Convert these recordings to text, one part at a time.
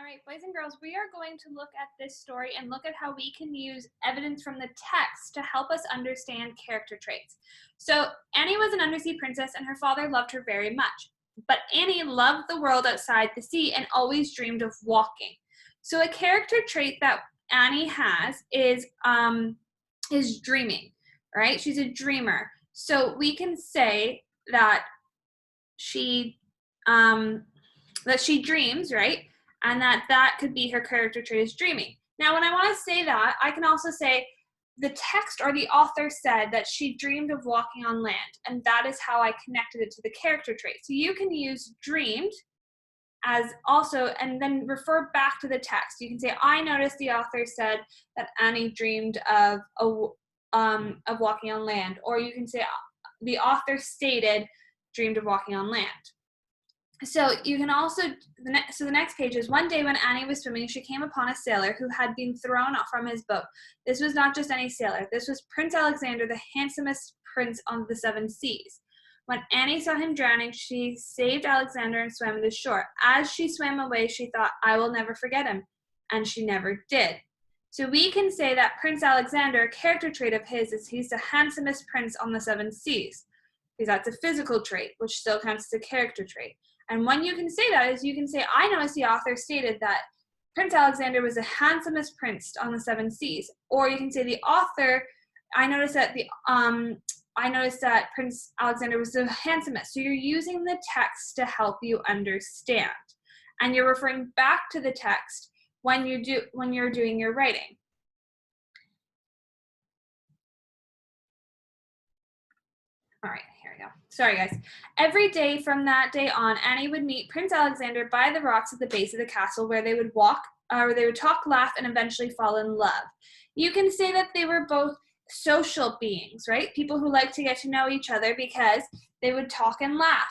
All right, boys and girls, we are going to look at this story and look at how we can use evidence from the text to help us understand character traits. So Annie was an undersea princess and her father loved her very much. But Annie loved the world outside the sea and always dreamed of walking. So a character trait that Annie has is dreaming, right? She's a dreamer. So we can say that she dreams, right? And that could be her character trait is dreaming. Now, when I want to say that, I can also say the text or the author said that she dreamed of walking on land, and that is how I connected it to the character trait. So you can use dreamed as also, and then refer back to the text. You can say, I noticed the author said that Annie dreamed of walking on land, or you can say the author stated dreamed of walking on land. So you can also, the next page is, one day when Annie was swimming, she came upon a sailor who had been thrown from his boat. This was not just any sailor. This was Prince Alexander, the handsomest prince on the seven seas. When Annie saw him drowning, she saved Alexander and swam to shore. As she swam away, she thought, I will never forget him. And she never did. So we can say that Prince Alexander, a character trait of his, is he's the handsomest prince on the seven seas. Because that's a physical trait, which still counts as a character trait. And when you can say that is you can say, I noticed the author stated that Prince Alexander was the handsomest prince on the seven seas. Or you can say the author, I noticed that Prince Alexander was the handsomest. So you're using the text to help you understand. And you're referring back to the text when you're doing your writing. All right, here we go. Sorry, guys. Every day from that day on, Annie would meet Prince Alexander by the rocks at the base of the castle, where they would talk, laugh, and eventually fall in love. You can say that they were both social beings, right? People who like to get to know each other because they would talk and laugh.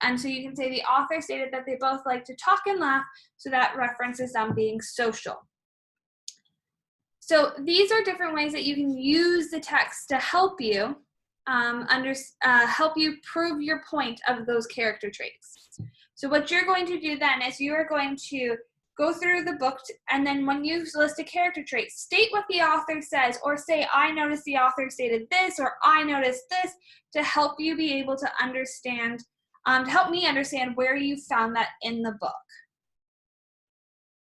And so you can say the author stated that they both like to talk and laugh, so that references them being social. So these are different ways that you can use the text to help you help you prove your point of those character traits. So what you're going to do then is you are going to go through the book, and then when you list a character trait, state what the author says, or say, I noticed the author stated this, or I noticed this, to help you be able to understand, to help me understand where you found that in the book.